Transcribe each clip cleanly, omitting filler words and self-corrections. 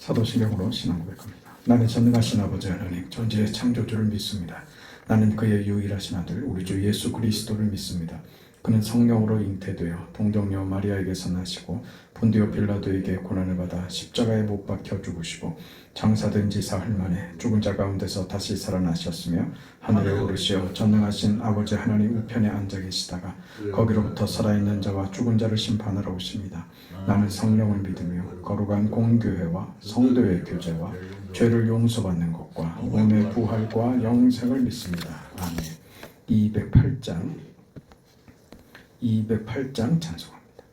사도신경으로 신앙 고백합니다. 나는 전능하신 아버지 하나님 전지의 창조주를 믿습니다. 나는 그의 유일하신 아들 우리 주 예수 그리스도를 믿습니다. 그는 성령으로 잉태되어 동정녀 마리아에게서 나시고 본디오 빌라도에게 고난을 받아 십자가에 못 박혀 죽으시고 장사된 지 사흘 만에 죽은 자 가운데서 다시 살아나셨으며 하늘에 오르시어 전능하신 아버지 하나님 우편에 앉아 계시다가 거기로부터 살아있는 자와 죽은 자를 심판하러 오십니다. 나는 성령을 믿으며 거룩한 공교회와 성도의 교제와 죄를 용서받는 것과 몸의 부활과 영생을 믿습니다. 아멘. 208장 찬송합니다.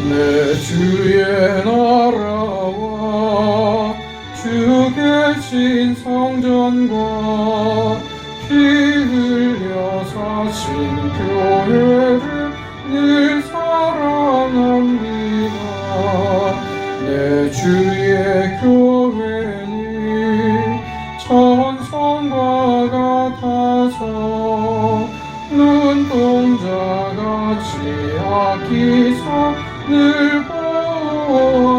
내 주의 나라와 주 계신 성전과 피 흘려 사신 교회를 늘 사랑합니다. 내 주의 교회는 천성과 같아서 눈동자같이 아끼사 늘 보호하시네.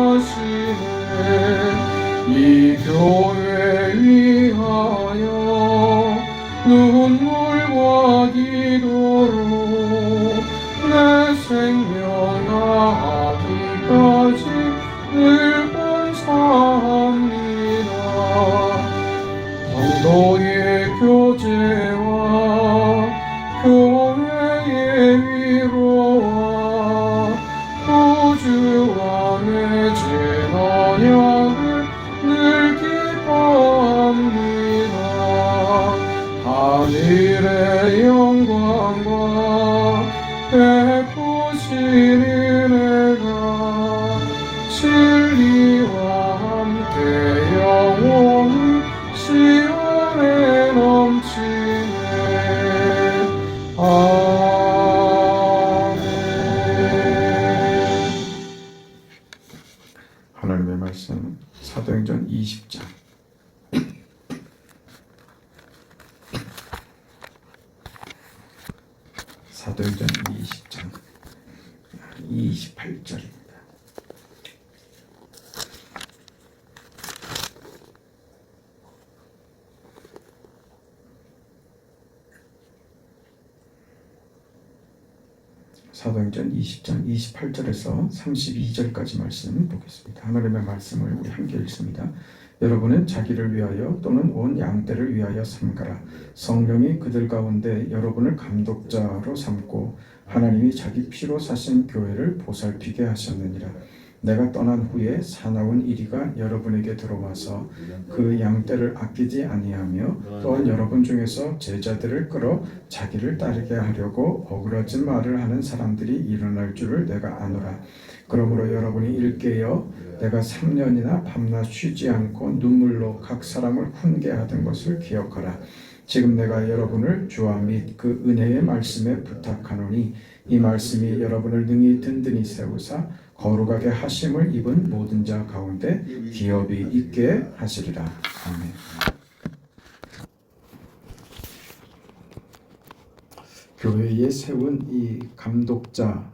이 교회 위하여 눈물과 기도로 내 생명 다하기까지 늘 봉사합니다. 성도의 교제와 교회의 위로와 구주왕의 제언약을 늘 기뻐합니다. 하늘의 영광과 베푸신 은혜가 진리와 함께 영원히 시온에 넘치네. 아멘. 하나님의 말씀 사도행전 20장 사도행전 20장 28절입니다. 사도행전 20장 28절에서 32절까지 말씀 보겠습니다. 하나님의 말씀을 우리 함께 읽습니다. 여러분은 자기를 위하여 또는 온 양떼를 위하여 삼가라. 성령이 그들 가운데 여러분을 감독자로 삼고 하나님이 자기 피로 사신 교회를 보살피게 하셨느니라. 내가 떠난 후에 사나운 이리가 여러분에게 들어와서 그 양떼를 아끼지 아니하며 또한 여러분 중에서 제자들을 끌어 자기를 따르게 하려고 어그러진 말을 하는 사람들이 일어날 줄을 내가 아노라. 그러므로 여러분이 일깨어 내가 3년이나 밤낮 쉬지 않고 눈물로 각 사람을 훈계하던 것을 기억하라. 지금 내가 여러분을 주와 및 그 은혜의 말씀에 부탁하노니 이 말씀이 여러분을 능히 든든히 세우사 거룩하게 하심을 입은 모든 자 가운데 기업이 있게 하시리라. 아멘. 교회에 세운 이 감독자들에게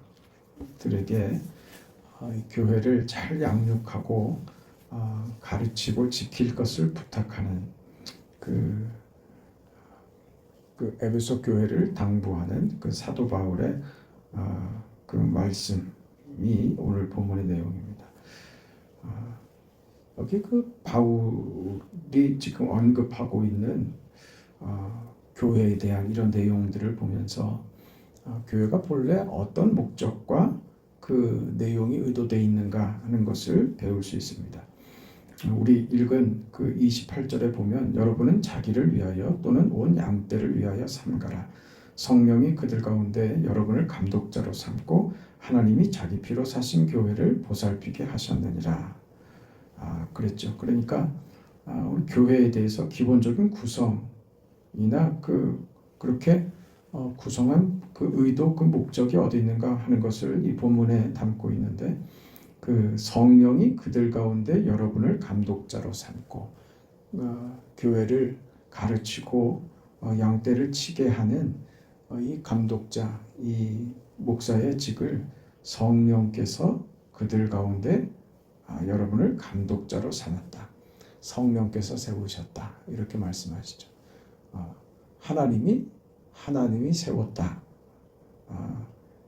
교회를 잘 양육하고 가르치고 지킬 것을 부탁하는 그 에베소 교회를 당부하는 그 사도 바울의 그 말씀이 오늘 본문의 내용입니다. 여기 그 바울이 지금 언급하고 있는 교회에 대한 이런 내용들을 보면서 교회가 본래 어떤 목적과 그 내용이 의도되어 있는가 하는 것을 배울 수 있습니다. 우리 읽은 그 28절에 보면 여러분은 자기를 위하여 또는 온 양떼를 위하여 삼가라. 성령이 그들 가운데 여러분을 감독자로 삼고 하나님이 자기 피로 사신 교회를 보살피게 하셨느니라. 그랬죠. 그러니까 우리 교회에 대해서 기본적인 구성이나 그렇게 구성한 그 의도, 그 목적이 어디 있는가 하는 것을 이 본문에 담고 있는데 그 성령이 그들 가운데 여러분을 감독자로 삼고 교회를 가르치고 양떼를 치게 하는 이 감독자, 이 목사의 직을 성령께서 그들 가운데 여러분을 감독자로 삼았다. 성령께서 세우셨다. 이렇게 말씀하시죠. 하나님이 세웠다.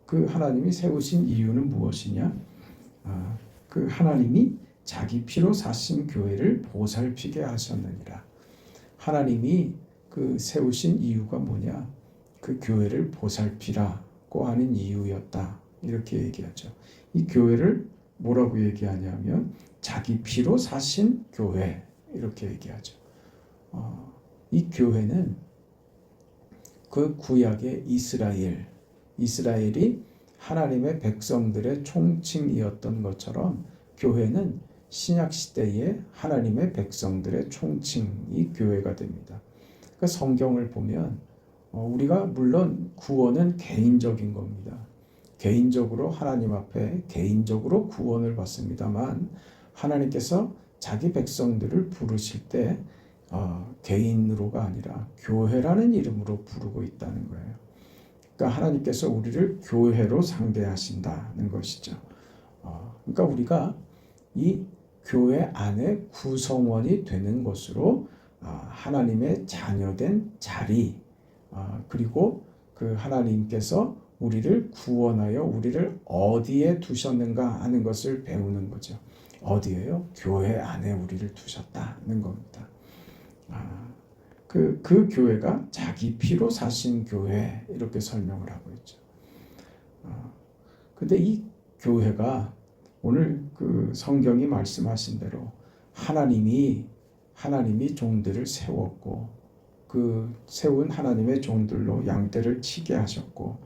그 하나님이 세우신 이유는 무엇이냐? 그 하나님이 자기 피로 사신 교회를 보살피게 하셨느니라. 하나님이 그 세우신 이유가 뭐냐? 그 교회를 보살피라고 하는 이유였다. 이렇게 얘기하죠. 이 교회를 뭐라고 얘기하냐면 자기 피로 사신 교회 이렇게 얘기하죠. 이 교회는 그 구약의 이스라엘이 하나님의 백성들의 총칭이었던 것처럼 교회는 신약 시대의 하나님의 백성들의 총칭이 교회가 됩니다. 그러니까 성경을 보면 우리가 물론 구원은 개인적인 겁니다. 개인적으로 하나님 앞에 개인적으로 구원을 받습니다만 하나님께서 자기 백성들을 부르실 때 개인으로가 아니라 교회라는 이름으로 부르고 있다는 거예요. 그러니까 하나님께서 우리를 교회로 상대하신다는 것이죠. 그러니까 우리가 이 교회 안에 구성원이 되는 것으로 하나님의 자녀된 자리 그리고 그 하나님께서 우리를 구원하여 우리를 어디에 두셨는가 하는 것을 배우는 거죠. 어디에요? 교회 안에 우리를 두셨다는 겁니다. 그 교회가 자기 피로 사신 교회 이렇게 설명을 하고 있죠. 근데 이 교회가 오늘 그 성경이 말씀하신 대로 하나님이 종들을 세웠고 그 세운 하나님의 종들로 양떼를 치게 하셨고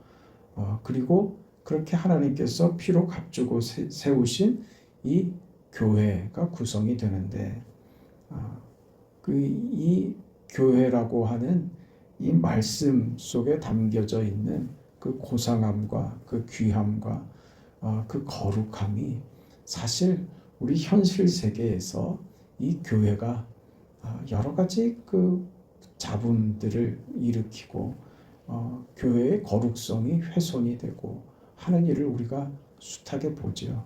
그리고 그렇게 하나님께서 피로 값주고 세우신 이 교회가 구성이 되는데 이 교회라고 하는 이 말씀 속에 담겨져 있는 그 고상함과 그 귀함과 그 거룩함이 사실 우리 현실 세계에서 이 교회가 여러 가지 그 잡음들을 일으키고 교회의 거룩성이 훼손이 되고 하는 일을 우리가 숱하게 보죠.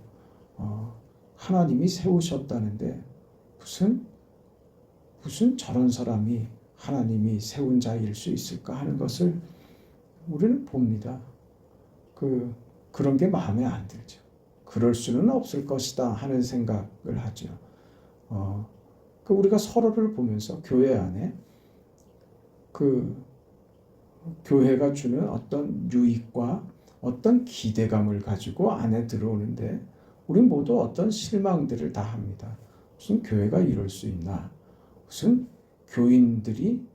하나님이 세우셨다는데 무슨 저런 사람이 하나님이 세운 자일 수 있을까 하는 것을 우리는 봅니다. 그런 게 마음에 안 들죠. 그럴 수는 없을 것이다 하는 생각을 하죠. 우리가 서로를 보면서 교회 안에 그 교회가 주는 어떤 유익과 어떤 기대감을 가지고 안에 들어오는데 우리 모두 어떤 실망들을 다 합니다. 무슨 교회가 이럴 수 있나? 무슨 교인들이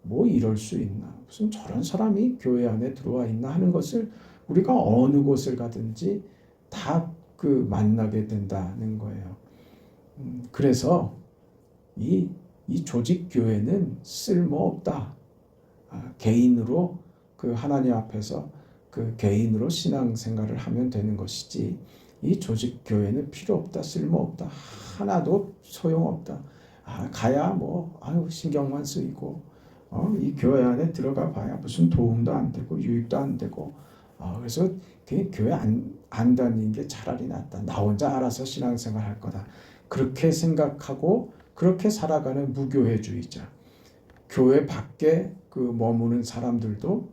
뭐 이럴 수 있나? 무슨 저런 사람이 교회 안에 들어와 있나 하는 것을 우리가 어느 곳을 가든지 다 만나게 된다는 거예요. 그래서 이 조직 교회는 쓸모없다. 개인으로 그 하나님 앞에서 그 개인으로 신앙생활을 하면 되는 것이지 이 조직 교회는 필요 없다, 쓸모없다, 하나도 소용없다. 가야 신경만 쓰이고 이 교회 안에 들어가 봐야 무슨 도움도 안 되고 유익도 안 되고 그래서 교회 안 다니는 게 차라리 낫다. 나 혼자 알아서 신앙생활 할 거다. 그렇게 생각하고 그렇게 살아가는 무교회주의자. 교회 밖에 머무는 사람들도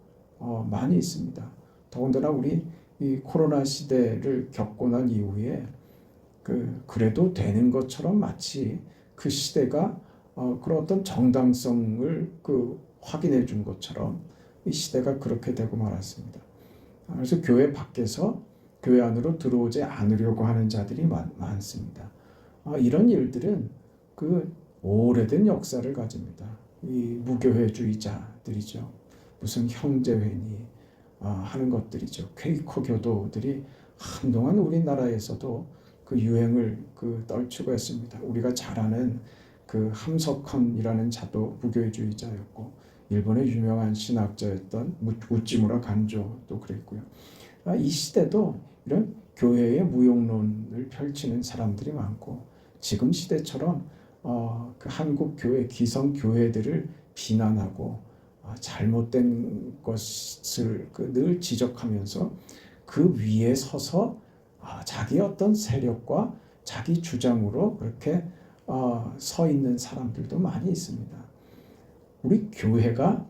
많이 있습니다. 더군다나 우리 이 코로나 시대를 겪고 난 이후에 그래도 되는 것처럼 마치 그 시대가 그런 어떤 정당성을 확인해 준 것처럼 이 시대가 그렇게 되고 말았습니다. 그래서 교회 밖에서 교회 안으로 들어오지 않으려고 하는 자들이 많습니다. 이런 일들은 오래된 역사를 가집니다. 이 무교회주의자들이죠. 무슨 형제회니 하는 것들이죠. 퀘이커 교도들이 한동안 우리나라에서도 그 유행을 떨치고 했습니다. 우리가 잘 아는 함석헌이라는 자도 무교회주의자였고 일본의 유명한 신학자였던 우찌무라 간조도 그랬고요. 이 시대도 이런 교회의 무용론을 펼치는 사람들이 많고 지금 시대처럼 한국 교회 기성 교회들을 비난하고 잘못된 것을 늘 지적하면서 그 위에 서서 자기 어떤 세력과 자기 주장으로 그렇게 서 있는 사람들도 많이 있습니다. 우리 교회가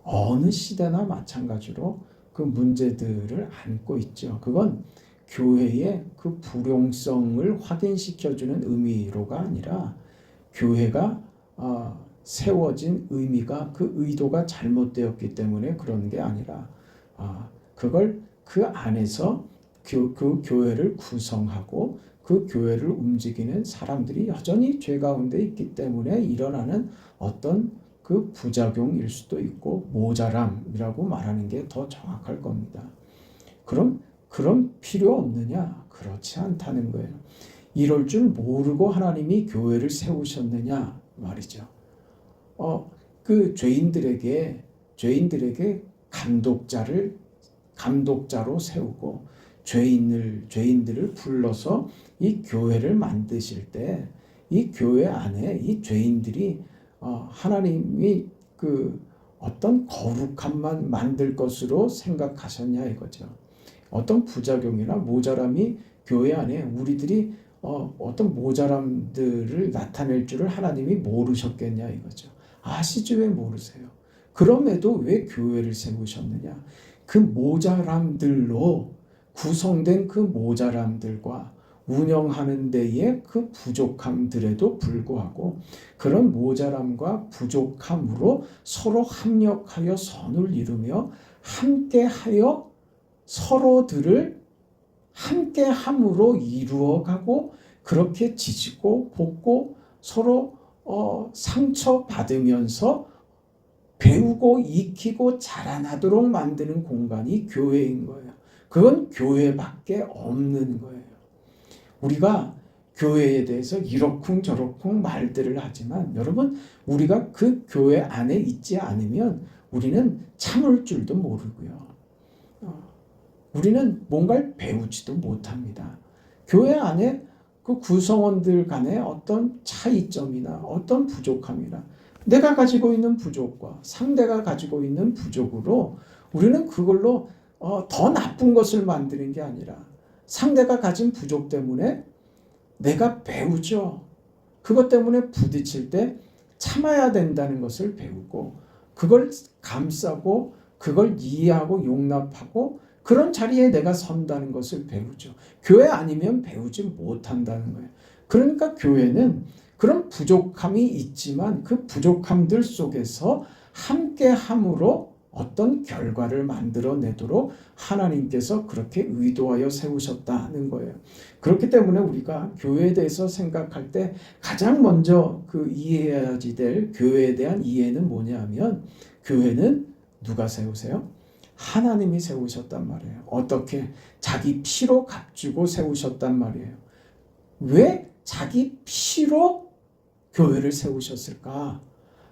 어느 시대나 마찬가지로 그 문제들을 안고 있죠. 그건 교회의 그 불용성을 확인시켜주는 의미로가 아니라 교회가 세워진 의미가 그 의도가 잘못되었기 때문에 그런 게 아니라 그걸 그 안에서 그 교회를 구성하고 그 교회를 움직이는 사람들이 여전히 죄 가운데 있기 때문에 일어나는 어떤 그 부작용일 수도 있고 모자람이라고 말하는 게 더 정확할 겁니다. 그럼 필요 없느냐? 그렇지 않다는 거예요. 이럴 줄 모르고 하나님이 교회를 세우셨느냐 말이죠. 그 죄인들에게 감독자로 세우고 죄인들을 불러서 이 교회를 만드실 때 이 교회 안에 이 죄인들이 하나님이 그 어떤 거룩함만 만들 것으로 생각하셨냐 이거죠. 어떤 부작용이나 모자람이 교회 안에 우리들이 어떤 모자람들을 나타낼 줄을 하나님이 모르셨겠냐 이거죠. 아시지 왜 모르세요? 그럼에도 왜 교회를 세우셨느냐? 그 모자람들로 구성된 그 모자람들과 운영하는 데에 그 부족함들에도 불구하고 그런 모자람과 부족함으로 서로 합력하여 선을 이루며 함께하여 서로들을 함께함으로 이루어가고 그렇게 지지고 볶고 서로 상처받으면서 배우고 익히고 자라나도록 만드는 공간이 교회인 거예요. 그건 교회밖에 없는 거예요. 우리가 교회에 대해서 이러쿵저러쿵 말들을 하지만 여러분 우리가 그 교회 안에 있지 않으면 우리는 참을 줄도 모르고요. 우리는 뭔가를 배우지도 못합니다. 교회 안에 그 구성원들 간의 어떤 차이점이나 어떤 부족함이나 내가 가지고 있는 부족과 상대가 가지고 있는 부족으로 우리는 그걸로 더 나쁜 것을 만드는 게 아니라 상대가 가진 부족 때문에 내가 배우죠. 그것 때문에 부딪힐 때 참아야 된다는 것을 배우고 그걸 감싸고 그걸 이해하고 용납하고 그런 자리에 내가 선다는 것을 배우죠. 교회 아니면 배우지 못한다는 거예요. 그러니까 교회는 그런 부족함이 있지만 그 부족함들 속에서 함께함으로 어떤 결과를 만들어내도록 하나님께서 그렇게 의도하여 세우셨다는 거예요. 그렇기 때문에 우리가 교회에 대해서 생각할 때 가장 먼저 그 이해해야지 될 교회에 대한 이해는 뭐냐면 교회는 누가 세우세요? 하나님이 세우셨단 말이에요. 어떻게? 자기 피로 값주고 세우셨단 말이에요. 왜 자기 피로 교회를 세우셨을까?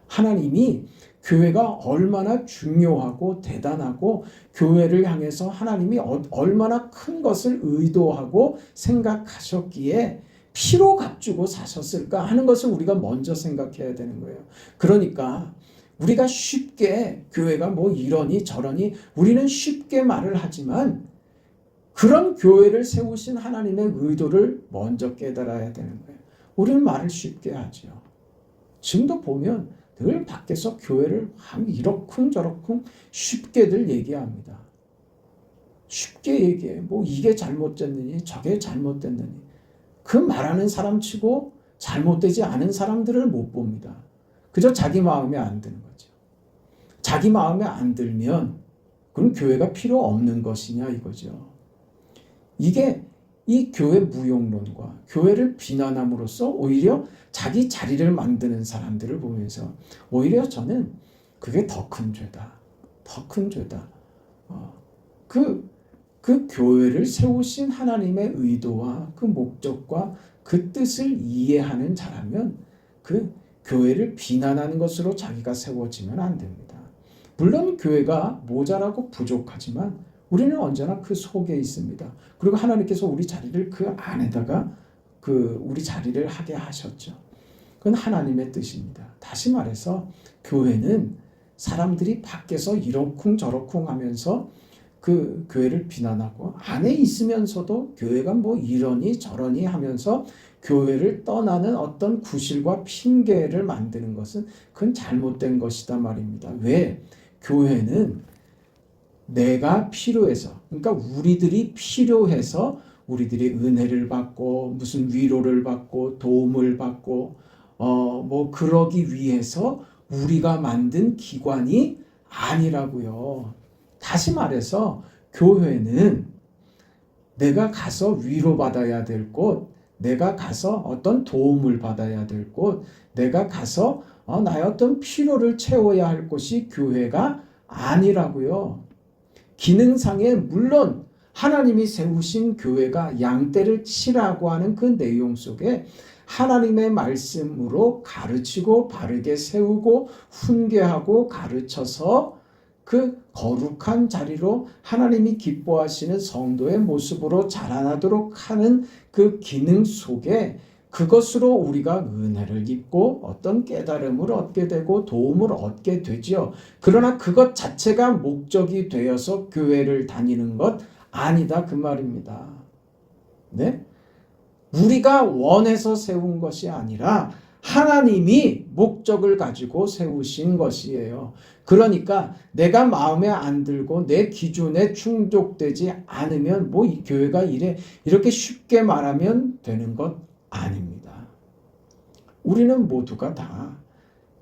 하나님이 교회가 얼마나 중요하고 대단하고 교회를 향해서 하나님이 얼마나 큰 것을 의도하고 생각하셨기에 피로 값주고 사셨을까 하는 것을 우리가 먼저 생각해야 되는 거예요. 그러니까 우리가 쉽게 교회가 뭐 이러니 저러니 우리는 쉽게 말을 하지만 그런 교회를 세우신 하나님의 의도를 먼저 깨달아야 되는 거예요. 우리는 말을 쉽게 하죠. 지금도 보면 늘 밖에서 교회를 이러쿵저러쿵 쉽게들 얘기합니다. 쉽게 얘기해. 뭐 이게 잘못됐느니 저게 잘못됐느니. 그 말하는 사람 치고 잘못되지 않은 사람들을 못 봅니다. 그저 자기 마음에 안 드는 거죠. 자기 마음에 안 들면 그럼 교회가 필요 없는 것이냐 이거죠. 이게 이 교회 무용론과 교회를 비난함으로써 오히려 자기 자리를 만드는 사람들을 보면서 오히려 저는 그게 더 큰 죄다. 더 큰 죄다. 그 교회를 세우신 하나님의 의도와 그 목적과 그 뜻을 이해하는 자라면 그 교회를 비난하는 것으로 자기가 세워지면 안 됩니다. 물론 교회가 모자라고 부족하지만 우리는 언제나 그 속에 있습니다. 그리고 하나님께서 우리 자리를 그 안에다가 우리 자리를 하게 하셨죠. 그건 하나님의 뜻입니다. 다시 말해서 교회는 사람들이 밖에서 이러쿵 저러쿵 하면서 그 교회를 비난하고 안에 있으면서도 교회가 뭐 이러니 저러니 하면서 교회를 떠나는 어떤 구실과 핑계를 만드는 것은 그건 잘못된 것이다 말입니다. 왜? 교회는 내가 필요해서, 그러니까 우리들이 필요해서 우리들이 은혜를 받고 무슨 위로를 받고 도움을 받고 뭐 그러기 위해서 우리가 만든 기관이 아니라고요. 다시 말해서 교회는 내가 가서 위로받아야 될 곳, 내가 가서 어떤 도움을 받아야 될 곳, 내가 가서 나의 어떤 필요를 채워야 할 곳이 교회가 아니라고요. 기능상에 물론 하나님이 세우신 교회가 양떼를 치라고 하는 그 내용 속에 하나님의 말씀으로 가르치고 바르게 세우고 훈계하고 가르쳐서 그 거룩한 자리로 하나님이 기뻐하시는 성도의 모습으로 자라나도록 하는 그 기능 속에 그것으로 우리가 은혜를 입고 어떤 깨달음을 얻게 되고 도움을 얻게 되지요. 그러나 그것 자체가 목적이 되어서 교회를 다니는 것 아니다 그 말입니다. 네? 우리가 원해서 세운 것이 아니라 하나님이 목적을 가지고 세우신 것이에요. 그러니까 내가 마음에 안 들고 내 기준에 충족되지 않으면 뭐 이 교회가 이렇게 쉽게 말하면 되는 것 아닙니다. 우리는 모두가 다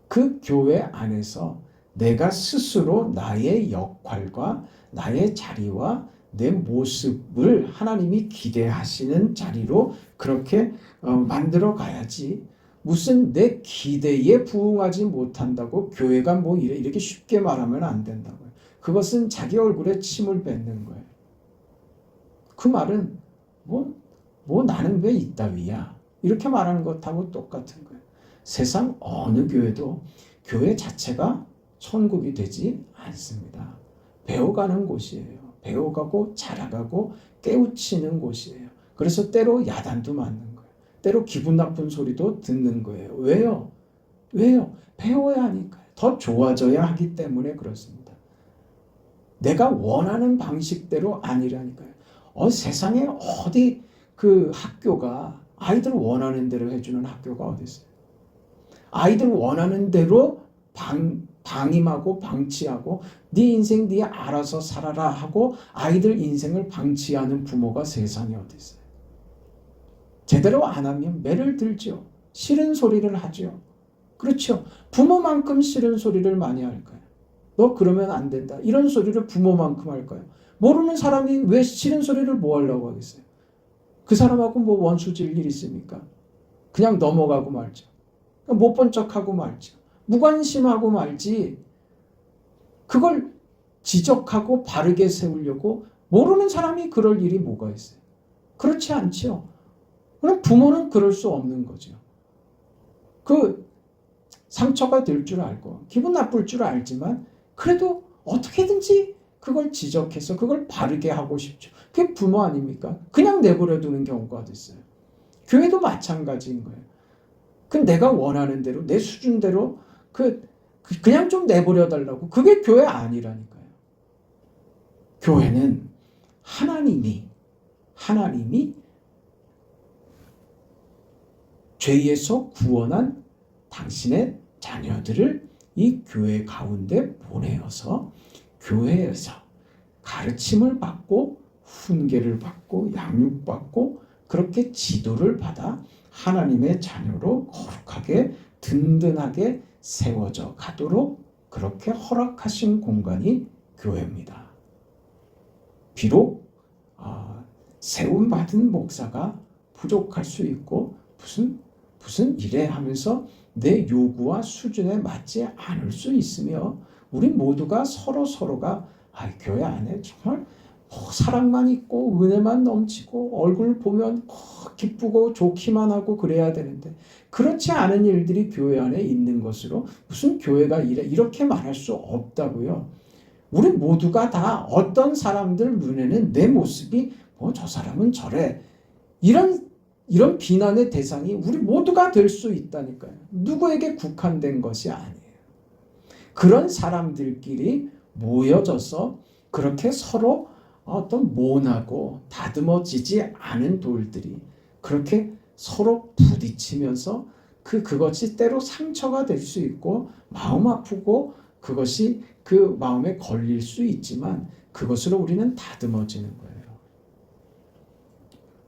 그 교회 안에서 내가 스스로 나의 역할과 나의 자리와 내 모습을 하나님이 기대하시는 자리로 그렇게 만들어 가야지. 무슨 내 기대에 부응하지 못한다고 교회가 뭐 이렇게 쉽게 말하면 안 된다고요. 그것은 자기 얼굴에 침을 뱉는 거예요. 그 말은 뭐 나는 왜 이따위야 이렇게 말하는 것하고 똑같은 거예요. 세상 어느 교회도 교회 자체가 천국이 되지 않습니다. 배워가는 곳이에요. 배워가고 자라가고 깨우치는 곳이에요. 그래서 때로 야단도 맞는 거예요. 때로 기분 나쁜 소리도 듣는 거예요. 왜요? 배워야 하니까요. 더 좋아져야 하기 때문에 그렇습니다. 내가 원하는 방식대로 아니라니까요. 세상에 어디 그 학교가 아이들 원하는 대로 해주는 학교가 어디 있어요? 아이들 원하는 대로 방임하고 방치하고 네 인생 네 알아서 살아라 하고 아이들 인생을 방치하는 부모가 세상에 어디 있어요? 제대로 안 하면 매를 들죠. 싫은 소리를 하죠. 그렇죠. 부모만큼 싫은 소리를 많이 할까요? 너 그러면 안 된다. 이런 소리를 부모만큼 할까요? 모르는 사람이 왜 싫은 소리를 뭐 하려고 하겠어요? 그 사람하고 뭐 원수 질 일 있습니까? 그냥 넘어가고 말죠. 못 본 척하고 말죠. 무관심하고 말지. 그걸 지적하고 바르게 세우려고 모르는 사람이 그럴 일이 뭐가 있어요? 그렇지 않죠. 그럼 부모는 그럴 수 없는 거죠. 그 상처가 될 줄 알고 기분 나쁠 줄 알지만 그래도 어떻게든지 그걸 지적해서 그걸 바르게 하고 싶죠. 그게 부모 아닙니까? 그냥 내버려 두는 경우가 됐어요. 교회도 마찬가지인 거예요. 그 내가 원하는 대로 내 수준대로 그냥 좀 내버려 달라고. 그게 교회 아니라니까요. 교회는 하나님이 죄에서 구원한 당신의 자녀들을 이 교회 가운데 보내어서 교회에서 가르침을 받고 훈계를 받고 양육받고 그렇게 지도를 받아 하나님의 자녀로 거룩하게 든든하게 세워져 가도록 그렇게 허락하신 공간이 교회입니다. 비록 세움받은 목사가 부족할 수 있고 무슨 이래 하면서 내 요구와 수준에 맞지 않을 수 있으며 우리 모두가 서로가 교회 안에 정말 사랑만 있고 은혜만 넘치고 얼굴 보면 기쁘고 좋기만 하고 그래야 되는데 그렇지 않은 일들이 교회 안에 있는 것으로 무슨 교회가 이렇게 말할 수 없다고요. 우리 모두가 다 어떤 사람들 눈에는 내 모습이 저 사람은 저래 이런 비난의 대상이 우리 모두가 될 수 있다니까요. 누구에게 국한된 것이 아니에요. 그런 사람들끼리 모여져서 그렇게 서로 어떤 모나고 다듬어지지 않은 돌들이 그렇게 서로 부딪히면서 그것이 때로 상처가 될 수 있고 마음 아프고 그것이 그 마음에 걸릴 수 있지만 그것으로 우리는 다듬어지는 거예요.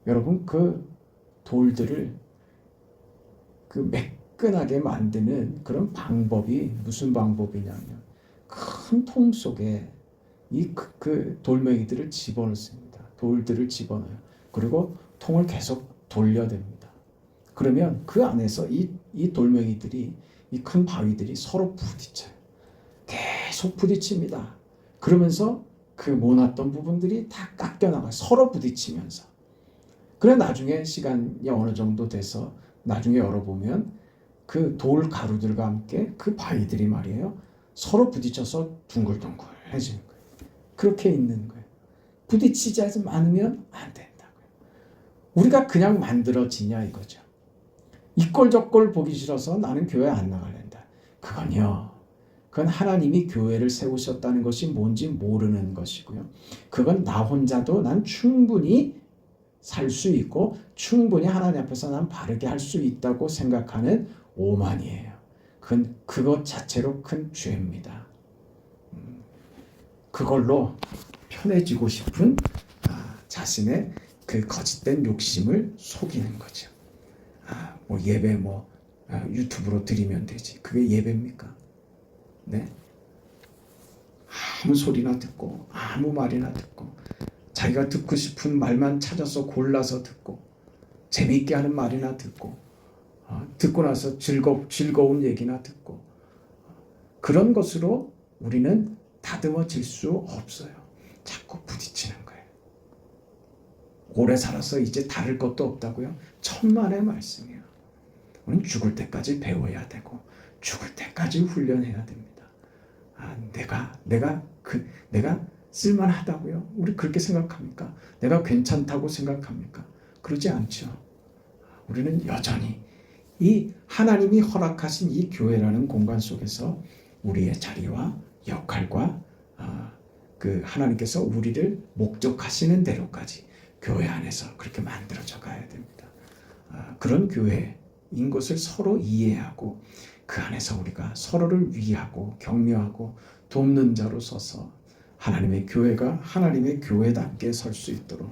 여러분, 그 돌들을 그 매끈하게 만드는 그런 방법이 무슨 방법이냐면 큰 통 속에 그 돌멩이들을 집어넣습니다. 돌들을 집어넣어요. 그리고 통을 계속 돌려댑니다. 그러면 그 안에서 이 돌멩이들이 이 큰 바위들이 서로 부딪혀요. 계속 부딪힙니다. 그러면서 그 모났던 부분들이 다 깎여나가요. 서로 부딪히면서. 그래 나중에 시간이 어느 정도 돼서 나중에 열어보면 그 돌 가루들과 함께 그 바위들이 말이에요. 서로 부딪혀서 둥글둥글해지는 거예요. 그렇게 있는 거예요. 부딪히지 않으면 안 된다고요. 우리가 그냥 만들어지냐 이거죠. 이꼴 저꼴 보기 싫어서 나는 교회 안 나가란다. 그건 하나님이 교회를 세우셨다는 것이 뭔지 모르는 것이고요. 그건 나 혼자도 난 충분히 살 수 있고 충분히 하나님 앞에서 난 바르게 할 수 있다고 생각하는 오만이에요. 그것 자체로 큰 죄입니다. 그걸로 편해지고 싶은 자신의 그 거짓된 욕심을 속이는 거죠. 뭐 예배 유튜브로 드리면 되지. 그게 예배입니까? 네. 아무 소리나 듣고 아무 말이나 듣고 자기가 듣고 싶은 말만 찾아서 골라서 듣고 재미있게 하는 말이나 듣고 듣고 나서 즐거운 얘기나 듣고 그런 것으로 우리는 다듬어질 수 없어요. 자꾸 부딪히는 거예요. 오래 살아서 이제 다를 것도 없다고요? 천만의 말씀이에요. 우리는 죽을 때까지 배워야 되고 죽을 때까지 훈련해야 됩니다. 내가 쓸만하다고요? 우리 그렇게 생각합니까? 내가 괜찮다고 생각합니까? 그러지 않죠. 우리는 여전히 이 하나님이 허락하신 이 교회라는 공간 속에서 우리의 자리와 역할과 그 하나님께서 우리를 목적하시는 대로까지 교회 안에서 그렇게 만들어져 가야 됩니다. 그런 교회인 것을 서로 이해하고 그 안에서 우리가 서로를 위하고 격려하고 돕는 자로 서서 하나님의 교회가 하나님의 교회답게 설 수 있도록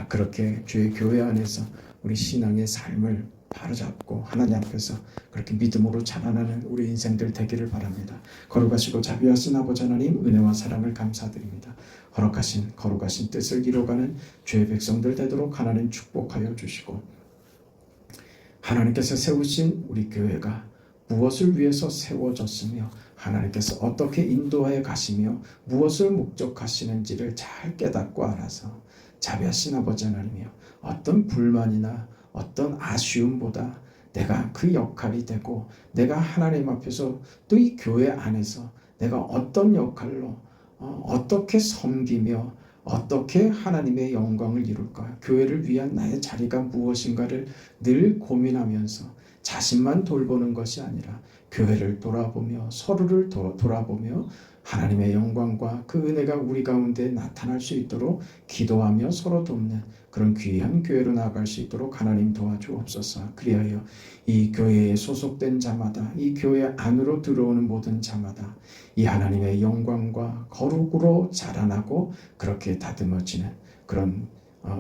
그렇게 주의 교회 안에서 우리 신앙의 삶을 바로잡고 하나님 앞에서 그렇게 믿음으로 자라나는 우리 인생들 되기를 바랍니다. 거룩하시고 자비하신 아버지 하나님, 은혜와 사랑을 감사드립니다. 허락하신 거룩하신 뜻을 이루어가는 주의 백성들 되도록 하나님 축복하여 주시고, 하나님께서 세우신 우리 교회가 무엇을 위해서 세워졌으며 하나님께서 어떻게 인도하여 가시며 무엇을 목적하시는지를 잘 깨닫고 알아서 자비하신 아버지 하나님이여, 어떤 불만이나 어떤 아쉬움보다 내가 그 역할이 되고 내가 하나님 앞에서 또 이 교회 안에서 내가 어떤 역할로 어떻게 섬기며 어떻게 하나님의 영광을 이룰까, 교회를 위한 나의 자리가 무엇인가를 늘 고민하면서 자신만 돌보는 것이 아니라 교회를 돌아보며 서로를 돌아보며 하나님의 영광과 그 은혜가 우리 가운데 나타날 수 있도록 기도하며 서로 돕는 그런 귀한 교회로 나아갈 수 있도록 하나님 도와주옵소서. 그리하여 이 교회에 소속된 자마다, 이 교회 안으로 들어오는 모든 자마다 이 하나님의 영광과 거룩으로 자라나고 그렇게 다듬어지는 그런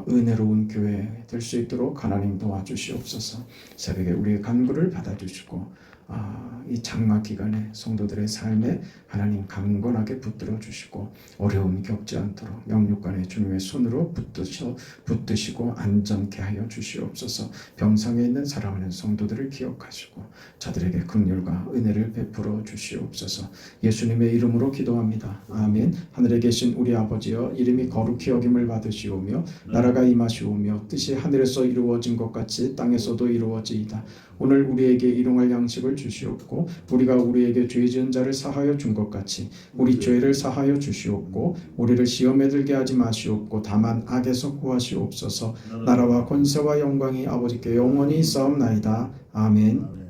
은혜로운 교회 될 수 있도록 하나님 도와주시옵소서. 새벽에 우리의 간구를 받아주시고 이 장마 기간에 성도들의 삶에 하나님 강건하게 붙들어 주시고 어려움 겪지 않도록 영육간에 주님의 손으로 붙드시고 안전케 하여 주시옵소서. 병상에 있는 사랑하는 성도들을 기억하시고 저들에게 긍휼과 은혜를 베풀어 주시옵소서. 예수님의 이름으로 기도합니다. 아멘. 하늘에 계신 우리 아버지여, 이름이 거룩히 여김을 받으시오며 나라가 임하시오며 뜻이 하늘에서 이루어진 것 같이 땅에서도 이루어지이다. 오늘 우리에게 일용할 양식을 주시옵고 우리가 우리에게 죄 지은 자를 사하여 준 것 같이 우리 죄를 사하여 주시옵고 우리를 시험에 들게 하지 마시옵고 다만 악에서 구하시옵소서. 나라와 권세와 영광이 아버지께 영원히 있사옵나이다. 아멘.